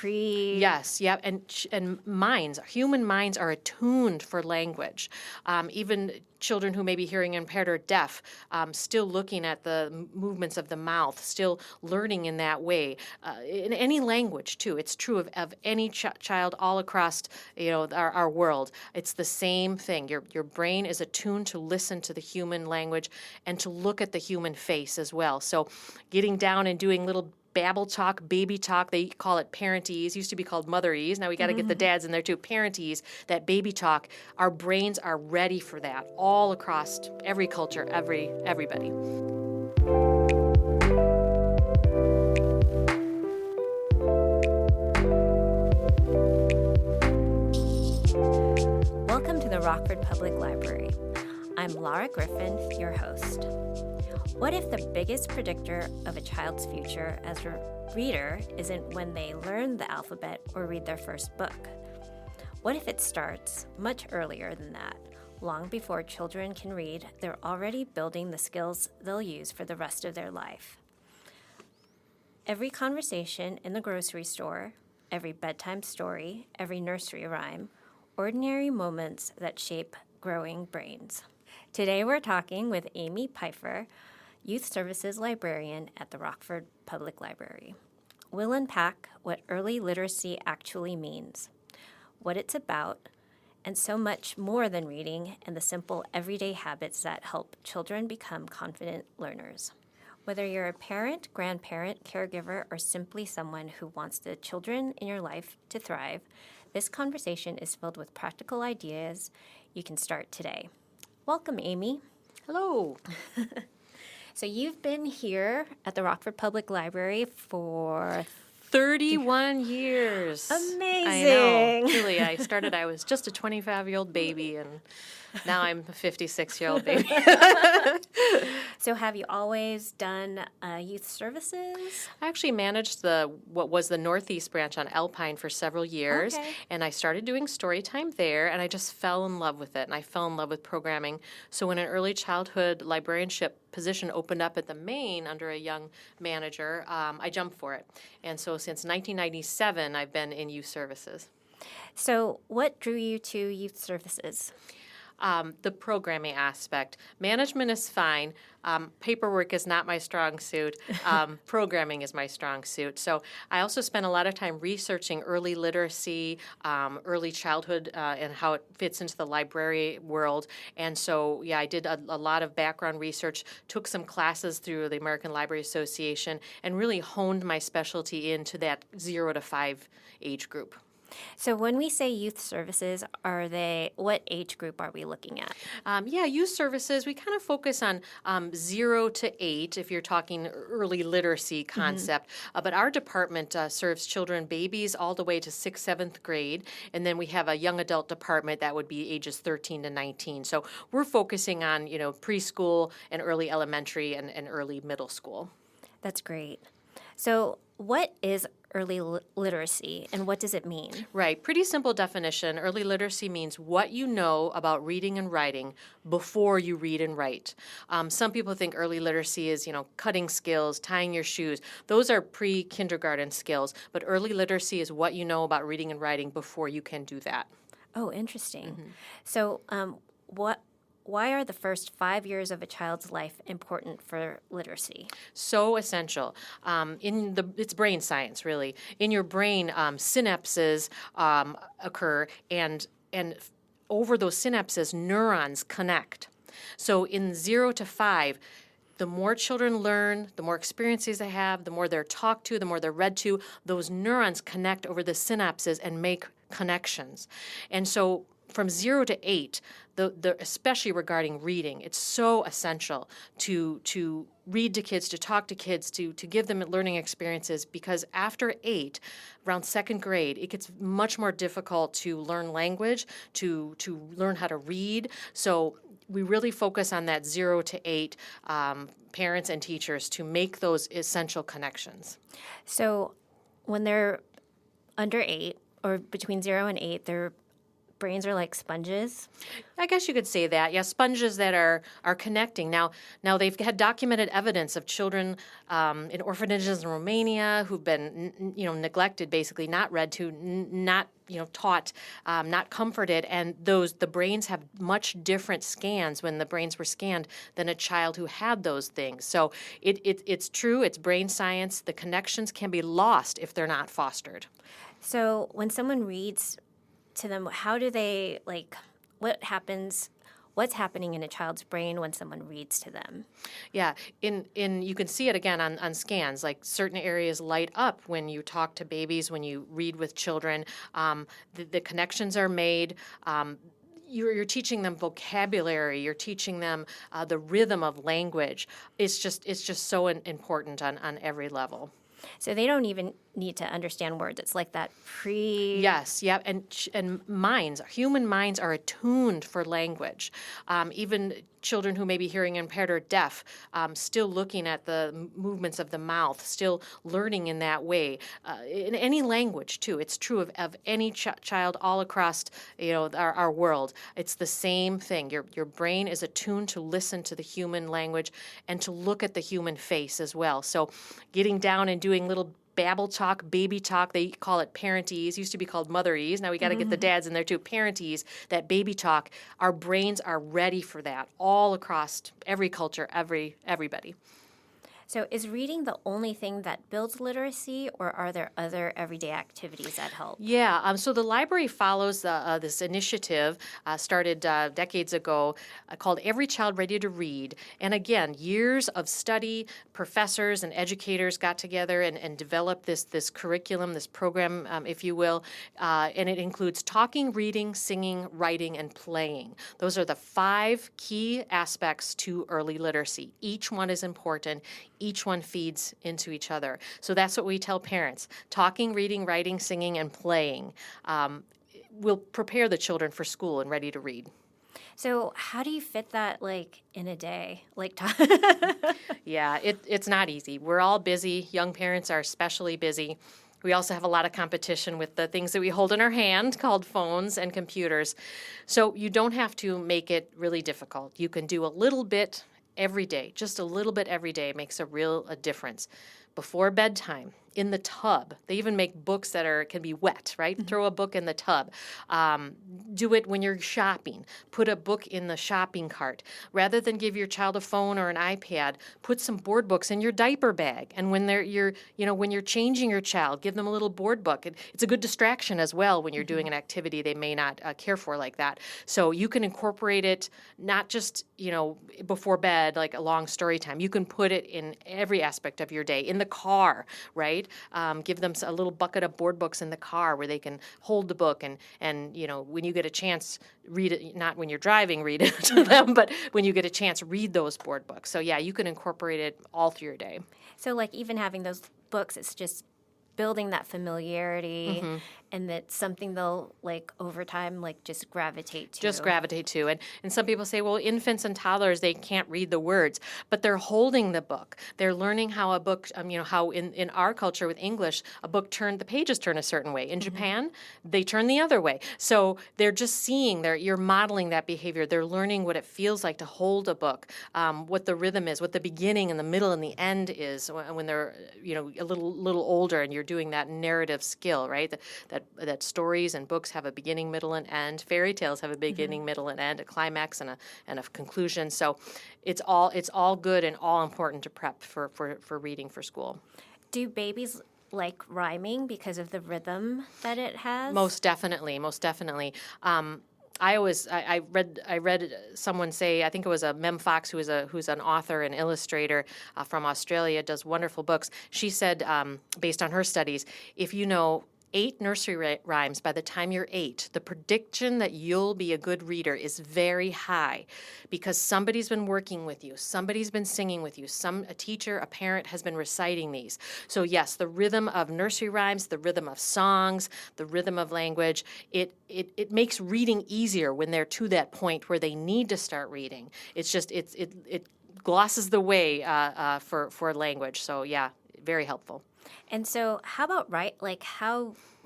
Yes, yep, and human minds are attuned for language. Even children who may be hearing impaired or deaf, still looking at the movements of the mouth, still learning in that way. In any language, too. It's true of any child all across, our world. It's the same thing. Your brain is attuned to listen to the human language and to look at the human face as well. So getting down and doing little babble talk, baby talk, they call it parentese, used to be called motherese. Now we got to get the dads in there too. Parentese, that baby talk, our brains are ready for that all across every culture, everybody. Welcome to the Rockford Public Library. I'm Lara Griffin, your host. What if the biggest predictor of a child's future as a reader isn't when they learn the alphabet or read their first book? What if it starts much earlier than that? Long before children can read, they're already building the skills they'll use for the rest of their life. Every conversation in the grocery store, every bedtime story, every nursery rhyme, ordinary moments that shape growing brains. Today we're talking with Amy Pfeifer, Youth Services Librarian at the Rockford Public Library. We'll unpack what early literacy actually means, what it's about, and so much more than reading and the simple everyday habits that help children become confident learners. Whether you're a parent, grandparent, caregiver, or simply someone who wants the children in your life to thrive, this conversation is filled with practical ideas you can start today. Welcome, Amy. Hello. So you've been here at the Rockford Public Library for 31 years. Amazing. I know. Truly, I was just a 25-year-old baby, and now I'm a 56-year-old baby. So have you always done youth services? I actually managed what was the Northeast branch on Alpine for several years, and I started doing story time there, and I just fell in love with it, and I fell in love with programming. So when an early childhood librarianship position opened up at the Maine under a young manager, I jumped for it. And so since 1997, I've been in youth services. So what drew you to youth services? The programming aspect. Management is fine. Paperwork is not my strong suit. Programming is my strong suit. So I also spent a lot of time researching early literacy, early childhood, and how it fits into the library world. And so, I did a lot of background research, took some classes through the American Library Association, and really honed my specialty into that 0 to 5 age group. So when we say youth services, what age group are we looking at? Youth services, we kind of focus on 0 to 8, if you're talking early literacy concept. But our department serves children, babies, all the way to 6th, 7th grade. And then we have a young adult department that would be ages 13 to 19. So we're focusing on, preschool and early elementary and early middle school. That's great. So what is early literacy, and what does it mean? Right. Pretty simple definition. Early literacy means what you know about reading and writing before you read and write. Some people think early literacy is, cutting skills, tying your shoes. Those are pre-kindergarten skills, but early literacy is what you know about reading and writing before you can do that. Oh, interesting. So why are the first 5 years of a child's life important for literacy? So essential. It's brain science, really. In your brain, synapses occur, and over those synapses, neurons connect. So in 0 to 5, the more children learn, the more experiences they have, the more they're talked to, the more they're read to, those neurons connect over the synapses and make connections. And so from 0 to 8, especially regarding reading, it's so essential to read to kids, to talk to kids, to give them learning experiences, because after 8, around 2nd grade, it gets much more difficult to learn language, to learn how to read. So we really focus on that 0 to 8 parents and teachers to make those essential connections. So when they're under 8, or between 0 and 8, they're brains are like sponges? I guess you could say that. Yeah, sponges that are connecting. Now they've had documented evidence of children in orphanages in Romania who've been neglected, basically not read to, not taught, not comforted, and the brains have much different scans when the brains were scanned than a child who had those things. So it's true. It's brain science. The connections can be lost if they're not fostered. So when someone reads to them, how do they, what's happening in a child's brain when someone reads to them? Yeah, in you can see it again on scans, like certain areas light up when you talk to babies, when you read with children. The connections are made. You're teaching them vocabulary. You're teaching them the rhythm of language. It's just so important on every level. So they don't even need to understand words. It's like that Yes, yeah, and human minds are attuned for language. Even children who may be hearing impaired or deaf, still looking at the movements of the mouth, still learning in that way. In any language, too. It's true of any child all across our world. It's the same thing. Your brain is attuned to listen to the human language and to look at the human face as well. So getting down and doing little babble talk, baby talk, they call it parentese, used to be called motherese. Now we got to get the dads in there too. Parentese, that baby talk, our brains are ready for that all across every culture, everybody. So is reading the only thing that builds literacy, or are there other everyday activities that help? Yeah, so the library follows this initiative started decades ago called Every Child Ready to Read. And again, years of study, professors and educators got together and developed this curriculum, this program, if you will, and it includes talking, reading, singing, writing, and playing. Those are the 5 key aspects to early literacy. Each one is important. Each one feeds into each other. So that's what we tell parents. Talking, reading, writing, singing, and playing will prepare the children for school and ready to read. So how do you fit that, in a day? Yeah, it's not easy. We're all busy. Young parents are especially busy. We also have a lot of competition with the things that we hold in our hand called phones and computers. So you don't have to make it really difficult. You can do a little bit every day. Just a little bit every day makes a difference. Before bedtime, in the tub. They even make books that can be wet, right? Mm-hmm. Throw a book in the tub. Do it when you're shopping. Put a book in the shopping cart. Rather than give your child a phone or an iPad, put some board books in your diaper bag. And when you're changing your child, give them a little board book. It's a good distraction as well when you're doing an activity they may not care for like that. So you can incorporate it not just before bed, like a long story time. You can put it in every aspect of your day. In the car, right? Give them a little bucket of board books in the car where they can hold the book and when you get a chance, read it. Not when you're driving, read it to them, but when you get a chance, read those board books. So yeah, you can incorporate it all through your day. So even having those books, it's just building that familiarity, and that's something they'll over time just gravitate to. Just gravitate to. And some people say, well, infants and toddlers, they can't read the words, but they're holding the book. They're learning how a book, how in our culture with English, the pages turn a certain way. In Japan, they turn the other way. So they're just seeing, you're modeling that behavior. They're learning what it feels like to hold a book, what the rhythm is, what the beginning and the middle and the end is when they're, a little older and you're doing that narrative skill, right? That stories and books have a beginning, middle, and end. Fairy tales have a beginning, middle, and end, a climax and a conclusion. So it's all good and all important to prep for reading for school. Do babies like rhyming because of the rhythm that it has? Most definitely. I read someone say, I think it was a Mem Fox, who's an author and illustrator from Australia, does wonderful books. She said, based on her studies, if you know 8 nursery rhymes by the time you're 8, the prediction that you'll be a good reader is very high because somebody's been working with you, somebody's been singing with you, a teacher, a parent has been reciting these. So yes, the rhythm of nursery rhymes, the rhythm of songs, the rhythm of language, it makes reading easier when they're to that point where they need to start reading. It's just it glosses the way for language. So yeah, very helpful. And so how about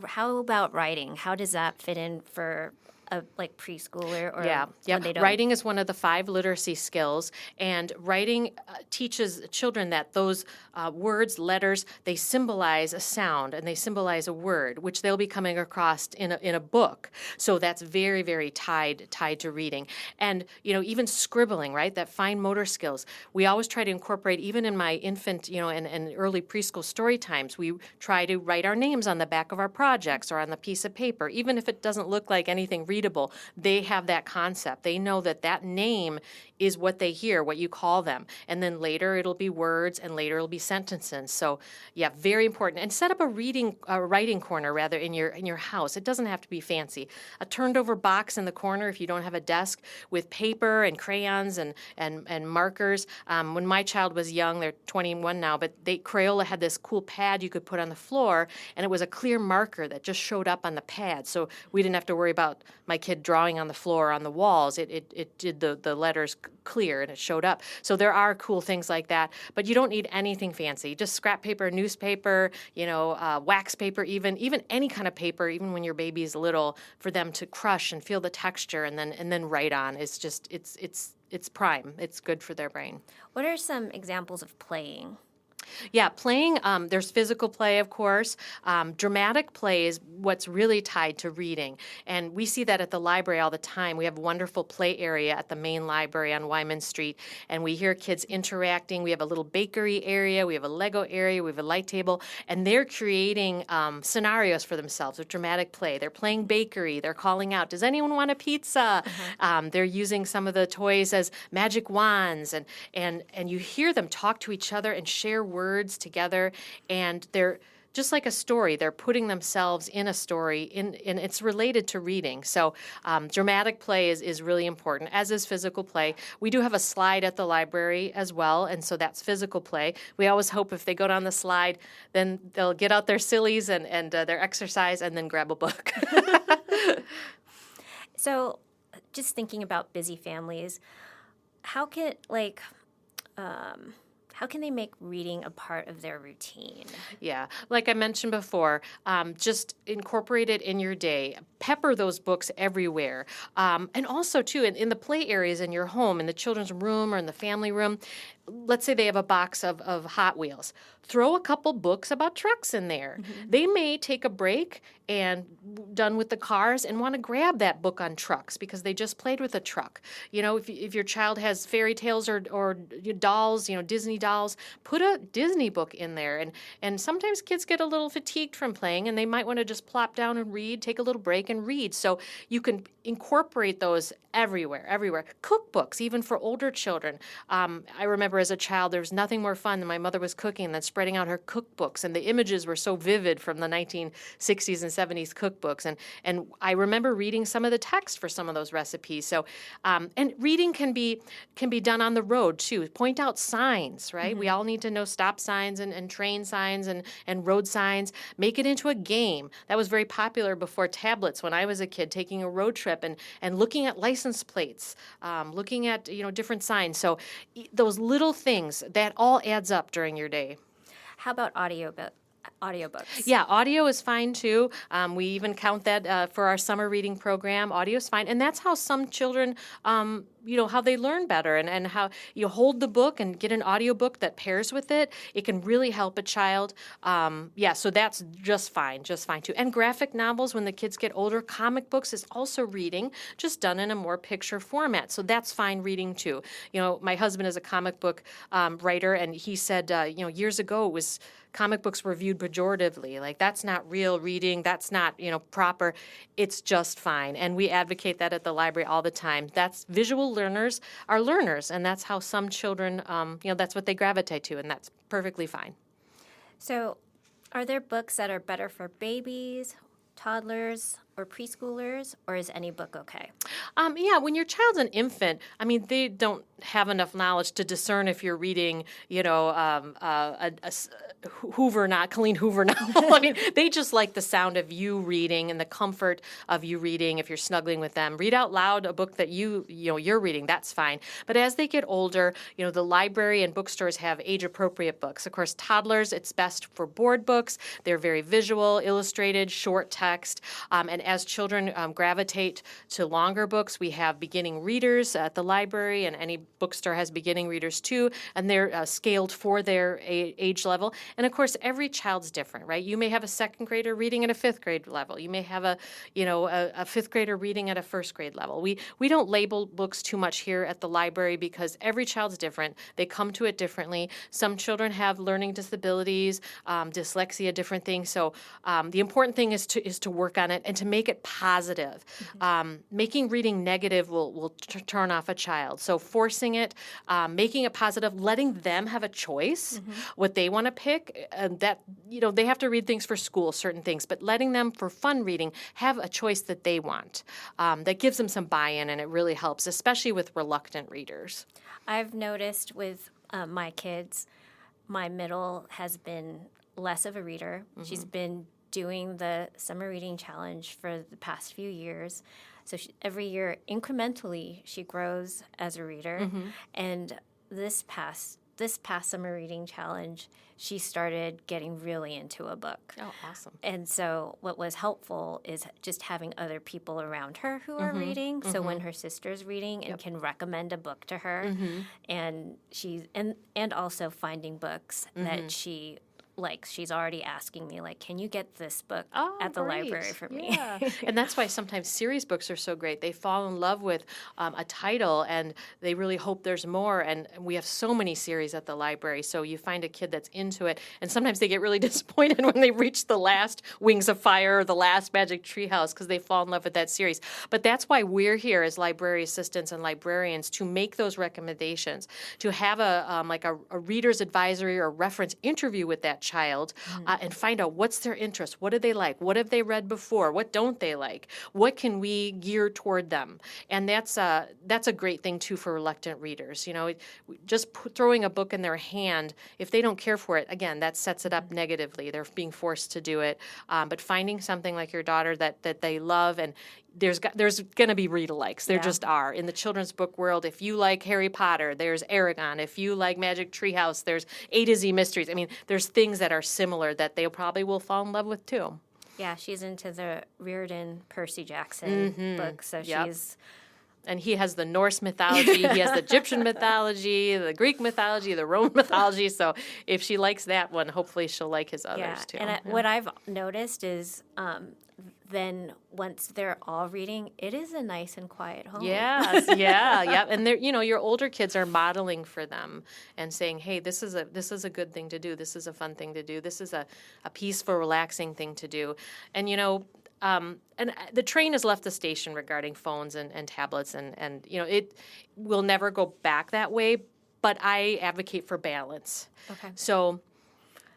how about writing? How does that fit in for like preschooler or Yeah. when they don't. Writing is one of the 5 literacy skills, and writing teaches children that those words, letters, they symbolize a sound and they symbolize a word, which they'll be coming across in a book. So that's very, very tied to reading. And, even scribbling, right? That fine motor skills. We always try to incorporate, even in my infant, and early preschool story times, we try to write our names on the back of our projects or on the piece of paper. Even if it doesn't look like anything readable, they have that concept. They know that name is what they hear, what you call them. And then later it'll be words, and later it'll be sentences. So yeah, very important. And set up a writing corner rather in your house. It doesn't have to be fancy. A turned over box in the corner if you don't have a desk with paper and crayons and markers. When my child was young, they're 21 now, but Crayola had this cool pad you could put on the floor, and it was a clear marker that just showed up on the pad. So we didn't have to worry about my kid drawing on the floor or on the walls. It did the letters clear, and it showed up. So there are cool things like that, but you don't need anything fancy. Just scrap paper, newspaper, wax paper, even any kind of paper, even when your baby is little, for them to crush and feel the texture and then write on. It's just it's prime. It's good for their brain. What are some examples of playing? Yeah, playing, there's physical play, of course. Dramatic play is what's really tied to reading. And we see that at the library all the time. We have a wonderful play area at the main library on Wyman Street, and we hear kids interacting. We have a little bakery area. We have a Lego area. We have a light table. And they're creating scenarios for themselves with dramatic play. They're playing bakery. They're calling out, does anyone want a pizza? They're using some of the toys as magic wands. And you hear them talk to each other and share words together, and they're just like a story. They're putting themselves in a story, and it's related to reading. So dramatic play is really important, as is physical play. We do have a slide at the library as well, and so that's physical play. We always hope if they go down the slide, then they'll get out their sillies and their exercise and then grab a book. So just thinking about busy families, how can they make reading a part of their routine? Yeah, like I mentioned before, just incorporate it in your day. Pepper those books everywhere. And also, too, in the play areas in your home, in the children's room or in the family room, let's say they have a box of Hot Wheels. Throw a couple books about trucks in there. Mm-hmm. They may take a break and done with the cars and want to grab that book on trucks because they just played with a truck. If your child has fairy tales or dolls, Disney dolls, put a Disney book in there. And sometimes kids get a little fatigued from playing, and they might want to just plop down and read, take a little break and read. So you can incorporate those everywhere. Cookbooks, even for older children. I remember as a child, there was nothing more fun than my mother was cooking than spreading out her cookbooks, and the images were so vivid from the 1960s and 70s cookbooks, and I remember reading some of the text for some of those recipes. So, and reading can be done on the road too. Point out signs, right? Mm-hmm. We all need to know stop signs and train signs and road signs. Make it into a game. That was very popular before tablets when I was a kid, taking a road trip and looking at license plates, looking at different signs. So those little things, that all adds up during your day. How about audiobooks? Yeah, audio is fine too. We even count that for our summer reading program. Audio is fine. And that's how some children, how they learn better and how you hold the book and get an audiobook that pairs with it. It can really help a child. So that's just fine too. And graphic novels, when the kids get older, comic books is also reading, just done in a more picture format. So that's fine reading too. My husband is a comic book writer, and he said, years ago comic books were viewed pejoratively, like that's not real reading, that's not, proper. It's just fine. And we advocate that at the library all the time. That's visual learners are learners, and that's how some children, that's what they gravitate to, and that's perfectly fine. So are there books that are better for babies, toddlers, or preschoolers, or is any book okay? When your child's an infant, they don't have enough knowledge to discern if you're reading, Colleen Hoover novel. They just like the sound of you reading and the comfort of you reading. If you're snuggling with them, read out loud a book that you're reading. That's fine. But as they get older, the library and bookstores have age-appropriate books. Of course, toddlers, it's best for board books. They're very visual, illustrated, short text, and as children gravitate to longer books, we have beginning readers at the library, and any bookstore has beginning readers too, and they're scaled for their age level. And of course, every child's different, right? You may have a second grader reading at a fifth grade level. You may have a fifth grader reading at a first grade level. We don't label books too much here at the library because every child's different. They come to it differently. Some children have learning disabilities, dyslexia, different things. So the important thing is to work on it and to make it positive. Making reading negative will turn off a child. So forcing it, making it positive, letting them have a choice what they want to pick. They have to read things for school, certain things, but letting them for fun reading have a choice that they want. That gives them some buy-in, and it really helps, especially with reluctant readers. I've noticed with my kids, my middle has been less of a reader. She's been doing the summer reading challenge for the past few years. So every year, incrementally, she grows as a reader. And this past summer reading challenge, she started getting really into a book. Oh, awesome. And so what was helpful is just having other people around her who are reading. So when her sister's reading and can recommend a book to her, and and also finding books that she likes. She's already asking me, like, can you get this book at the library for me? Yeah. And that's why sometimes series books are so great. They fall in love with a title, and they really hope there's more. And we have so many series at the library. So you find a kid that's into it, and sometimes they get really disappointed when they reach the last Wings of Fire or the last Magic Treehouse because they fall in love with that series. But that's why we're here as library assistants and librarians to make those recommendations, to have a reader's advisory or reference interview with that child and find out what's their interest, what do they like, what have they read before, what don't they like, what can we gear toward them. And that's a great thing too for reluctant readers. Just throwing a book in their hand, if they don't care for it, again, that sets it up negatively. They're being forced to do it. But finding something like your daughter that they love, and there's going to be read-alikes. There just are. In the children's book world, if you like Harry Potter, there's Aragon. If you like Magic Treehouse, there's A to Z Mysteries. I mean, there's things that are similar that they probably will fall in love with too. Yeah, she's into the Riordan Percy Jackson book, so she's... And he has the Norse mythology, he has the Egyptian mythology, the Greek mythology, the Roman mythology. So if she likes that one, hopefully she'll like his others too. And what I've noticed is then once they're all reading, it is a nice and quiet home. Yes, yeah. And your older kids are modeling for them and saying, hey, this is a good thing to do. This is a fun thing to do. This is a peaceful, relaxing thing to do. And and the train has left the station regarding phones and tablets, and it will never go back that way, but I advocate for balance. Okay. So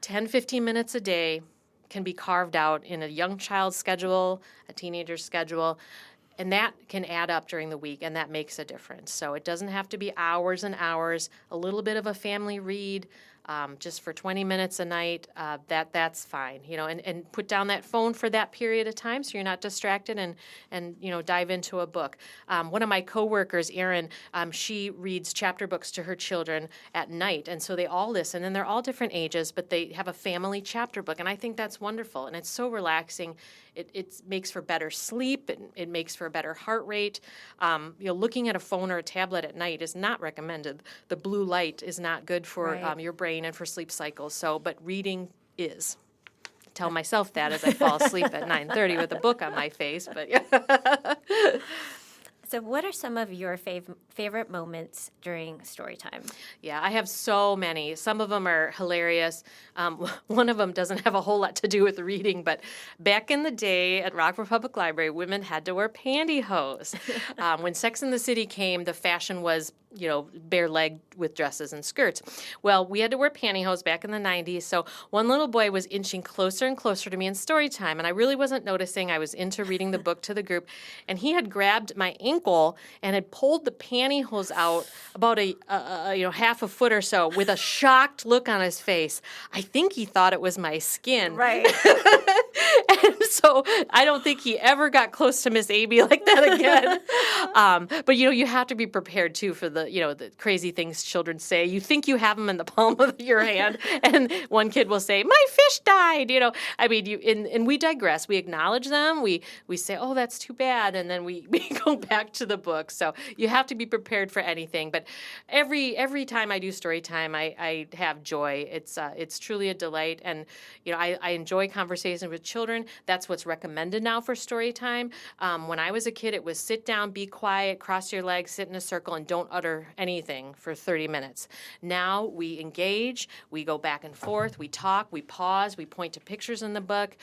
10, 15 minutes a day can be carved out in a young child's schedule, a teenager's schedule, and that can add up during the week, and that makes a difference. So it doesn't have to be hours and hours, a little bit of a family read, just for 20 minutes a night, that's fine, and put down that phone for that period of time so you're not distracted and dive into a book. One of my coworkers, Erin, she reads chapter books to her children at night, and so they all listen, and they're all different ages, but they have a family chapter book, and I think that's wonderful, and it's so relaxing. It makes for better sleep. It makes for a better heart rate. Looking at a phone or a tablet at night is not recommended. The blue light is not good for your brain and for sleep cycles. But reading is. I tell myself that as I fall asleep at 9:30 with a book on my face. But yeah. So what are some of your favorite moments during story time? Yeah, I have so many. Some of them are hilarious. One of them doesn't have a whole lot to do with reading, but back in the day at Rockford Public Library, women had to wear pantyhose. When Sex and the City came, the fashion was, bare-legged with dresses and skirts. Well, we had to wear pantyhose back in the 90s, so one little boy was inching closer and closer to me in story time, and I really wasn't noticing. I was into reading the book to the group, and he had grabbed my ankle and had pulled the pantyhose out about half a foot or so with a shocked look on his face. I think he thought it was my skin. Right. And So I don't think he ever got close to Miss Amy like that again. But, you have to be prepared, too, for the crazy things children say. You think you have them in the palm of your hand, and one kid will say, my fish died, I mean, and we digress. We acknowledge them. We say, oh, that's too bad, and then we go back to the book. So you have to be prepared for anything. But every time I do story time, I have joy. It's truly a delight, and I enjoy conversations with children. That's what's recommended now for story time. When I was a kid, it was sit down, be quiet, cross your legs, sit in a circle, and don't utter anything for 30 minutes. Now we engage, we go back and forth, we talk, we pause, we point to pictures in the book.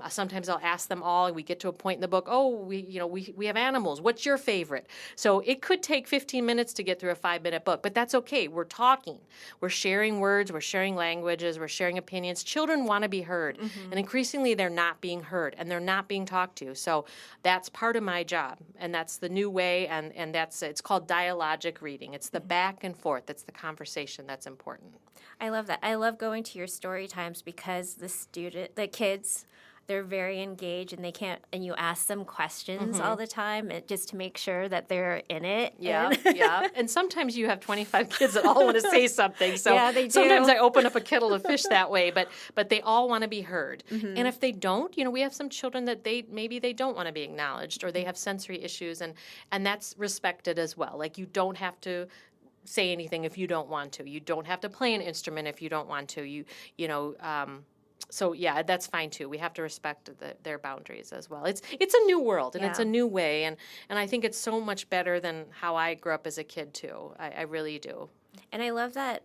Sometimes I'll ask them all, and we get to a point in the book, we have animals. What's your favorite? So it could take 15 minutes to get through a 5-minute book, but that's okay. We're talking. We're sharing words. We're sharing languages. We're sharing opinions. Children want to be heard, and increasingly they're not being heard, and they're not being talked to. So that's part of my job, and that's the new way, and it's called dialogic reading. It's the back and forth. It's the conversation that's important. I love that. I love going to your story times because the kids, they're very engaged, and you ask them questions all the time just to make sure that they're in it. Yeah, yeah. And sometimes you have 25 kids that all want to say something. So yeah, they do. Sometimes I open up a kettle of fish that way, but they all want to be heard. And if they don't, we have some children that maybe they don't want to be acknowledged, or they have sensory issues, and that's respected as well. Like, you don't have to say anything if you don't want to. You don't have to play an instrument if you don't want to. So yeah, that's fine too. We have to respect their boundaries as well. It's a new world, and it's a new way, and I think it's so much better than how I grew up as a kid too. I really do. And I love that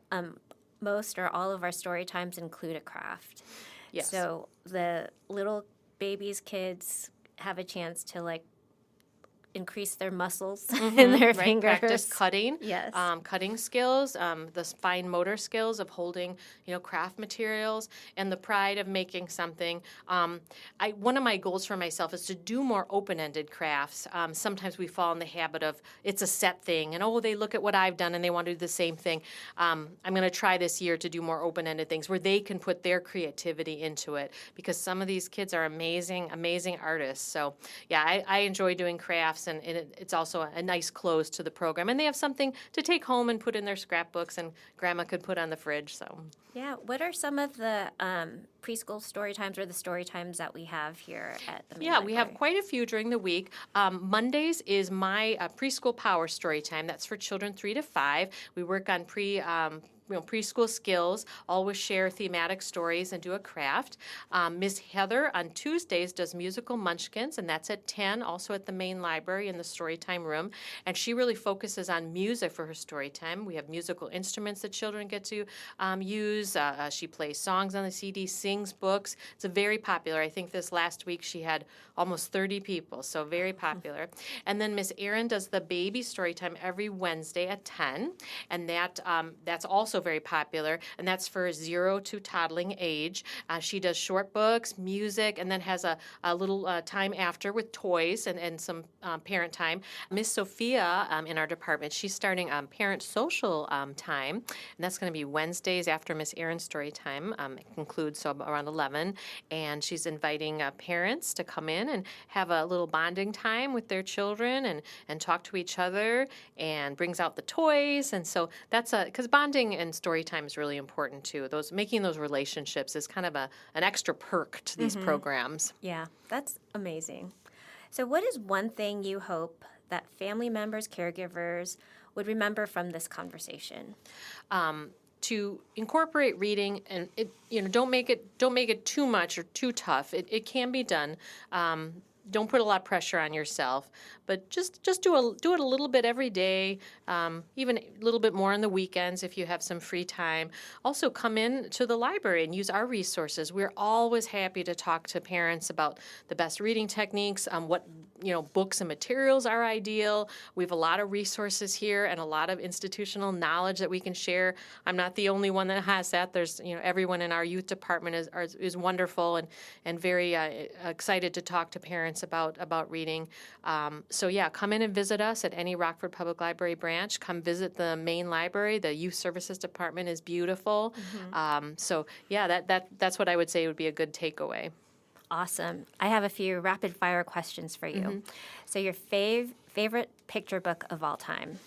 most or all of our story times include a craft. Yes. So the little babies, kids have a chance to increase their muscles in their fingers. Practice cutting. Yes. Cutting skills, the fine motor skills of holding, craft materials, and the pride of making something. One of my goals for myself is to do more open-ended crafts. Sometimes we fall in the habit of it's a set thing, and they look at what I've done and they want to do the same thing. I'm going to try this year to do more open-ended things where they can put their creativity into it, because some of these kids are amazing, amazing artists. So yeah, I enjoy doing crafts. And it's also a nice close to the program. And they have something to take home and put in their scrapbooks, and Grandma could put on the fridge. So yeah, what are some of the preschool story times or the story times that we have here at the main library? We have quite a few during the week. Mondays is my preschool power story time. That's for children 3 to 5. We work on preschool skills, always share thematic stories and do a craft. Miss Heather on Tuesdays does musical munchkins, and that's at 10, also at the main library in the storytime room. And she really focuses on music for her storytime. We have musical instruments that children get to use. She plays songs on the CD, sings books. It's very popular. I think this last week she had almost 30 people, so very popular. And then Miss Erin does the baby storytime every Wednesday at 10, and that's also very popular, and that's for 0 to toddling age. She does short books, music, and then has a little time after with toys and some parent time. Miss Sophia in our department, she's starting parent social time, and that's going to be Wednesdays after Miss Erin's story time. It concludes around 11, and she's inviting parents to come in and have a little bonding time with their children and talk to each other, and brings out the toys. And so that's because bonding and story time is really important too. Making those relationships is kind of an extra perk to these programs. Yeah, that's amazing. So what is one thing you hope that family members, caregivers would remember from this conversation? To incorporate reading, and don't make it too much or too tough. It can be done. Don't put a lot of pressure on yourself, but just do it a little bit every day, even a little bit more on the weekends if you have some free time. Also, come in to the library and use our resources. We're always happy to talk to parents about the best reading techniques, what books and materials are ideal. We have a lot of resources here and a lot of institutional knowledge that we can share. I'm not the only one that has that. There's everyone in our youth department is wonderful and very excited to talk to parents about reading. So yeah, come in and visit us at any Rockford Public Library branch. Come visit the main library. The youth services department is beautiful. So yeah, that's what I would say would be a good takeaway. Awesome. I have a few rapid fire questions for you. So your favorite picture book of all time?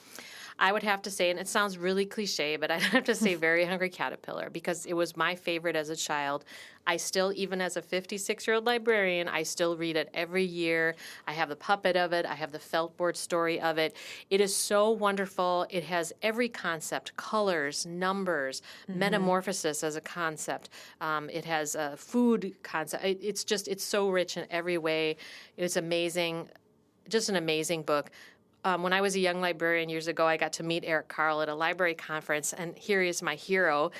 I would have to say, and it sounds really cliche, but I'd have to say Very Hungry Caterpillar, because it was my favorite as a child. I still, even as a 56-year-old librarian, I still read it every year. I have the puppet of it. I have the felt board story of it. It is so wonderful. It has every concept, colors, numbers, metamorphosis as a concept. It has a food concept. It's so rich in every way. It's amazing, just an amazing book. When I was a young librarian years ago, I got to meet Eric Carle at a library conference, and here he is, my hero,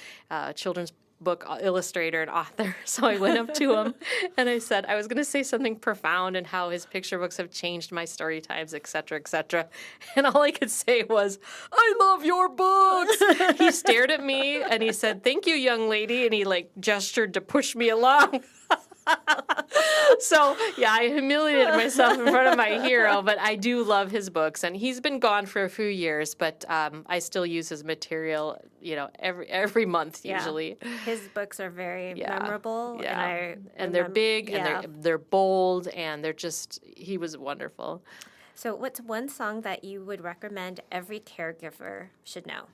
children's book illustrator and author. So I went up to him and I said, I was going to say something profound and how his picture books have changed my story times, et cetera, et cetera. And all I could say was, I love your books. He stared at me and he said, thank you, young lady. And he gestured to push me along. So, yeah, I humiliated myself in front of my hero, but I do love his books. And he's been gone for a few years, but I still use his material, every month usually. His books are very memorable. Yeah. And they're big and they're bold and he was wonderful. So what's one song that you would recommend every caregiver should know?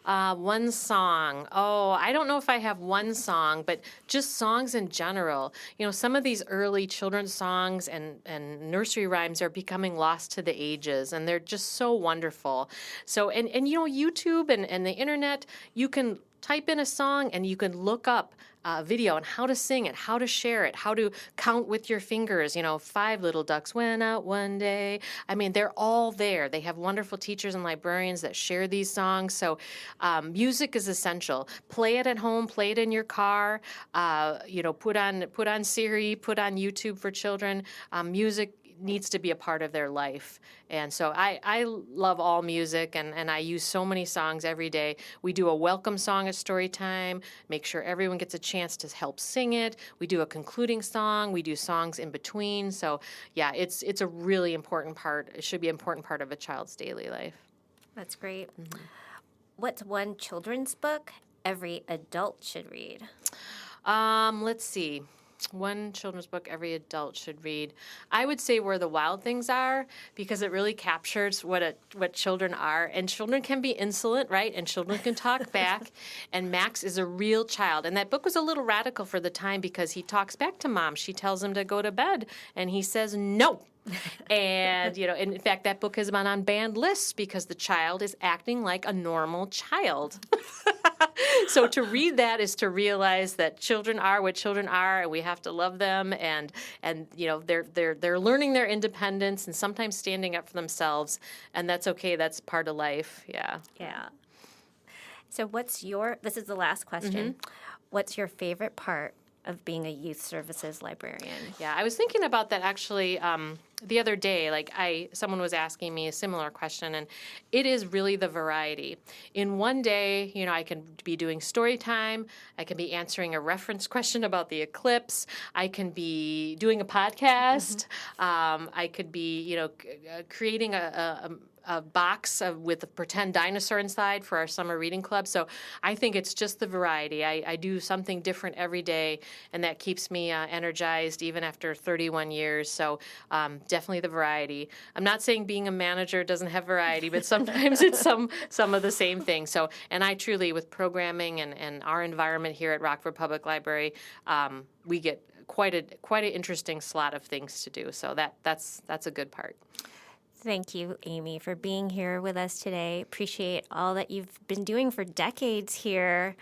One song. Oh, I don't know if I have one song, but just songs in general. Some of these early children's songs and nursery rhymes are becoming lost to the ages, and they're just so wonderful. So, and YouTube and the internet, you can type in a song and you can look up video on how to sing it, how to share it, how to count with your fingers. 5 little ducks went out one day. I mean, they're all there. They have wonderful teachers and librarians that share these songs. So music is essential. Play it at home, play it in your car, put on Siri, put on YouTube for children. Music needs to be a part of their life. And so I love all music, and I use so many songs every day. We do a welcome song at story time, make sure everyone gets a chance to help sing it. We do a concluding song. We do songs in between. So, yeah, it's a really important part. It should be an important part of a child's daily life. That's great. Mm-hmm. What's one children's book every adult should read? Let's see. One children's book every adult should read. I would say Where the Wild Things Are, because it really captures what children are. And children can be insolent, right? And children can talk back. And Max is a real child. And that book was a little radical for the time because he talks back to mom. She tells him to go to bed, and he says no. And, and in fact, that book has been on banned lists because the child is acting like a normal child. So to read that is to realize that children are what children are, and we have to love them. And they're learning their independence and sometimes standing up for themselves, and that's okay. That's part of life. Yeah. Yeah. So this is the last question. Mm-hmm. What's your favorite part of being a youth services librarian? Yeah, I was thinking about that actually the other day. Someone was asking me a similar question, and it is really the variety. In one day, I can be doing story time. I can be answering a reference question about the eclipse. I can be doing a podcast. Mm-hmm. I could be, creating a box with a pretend dinosaur inside for our summer reading club. So I think it's just the variety. I do something different every day, and that keeps me energized even after 31 years. So definitely the variety. I'm not saying being a manager doesn't have variety, but sometimes it's some of the same things. So, and I truly, with programming and our environment here at Rockford Public Library, we get quite an interesting slot of things to do. So that's a good part. Thank you, Amy, for being here with us today. Appreciate all that you've been doing for decades here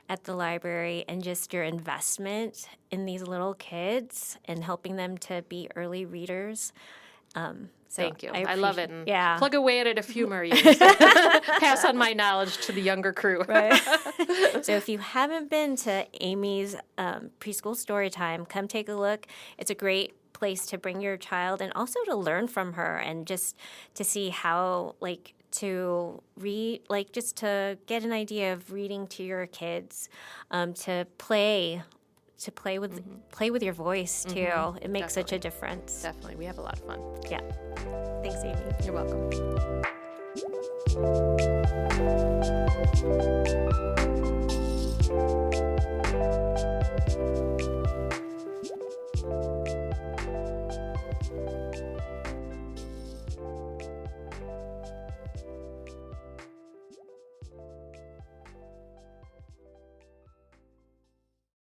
at the library and just your investment in these little kids and helping them to be early readers. Thank you. I love it. And yeah. Plug away at it a few more years. Pass on my knowledge to the younger crew. Right. So if you haven't been to Amy's preschool story time, come take a look. It's a great place to bring your child and also to learn from her and just to see how to read, just to get an idea of reading to your kids, to play with your voice too. Mm-hmm. It makes such a difference. Definitely. We have a lot of fun. Yeah. Thanks, Amy. You're welcome. you.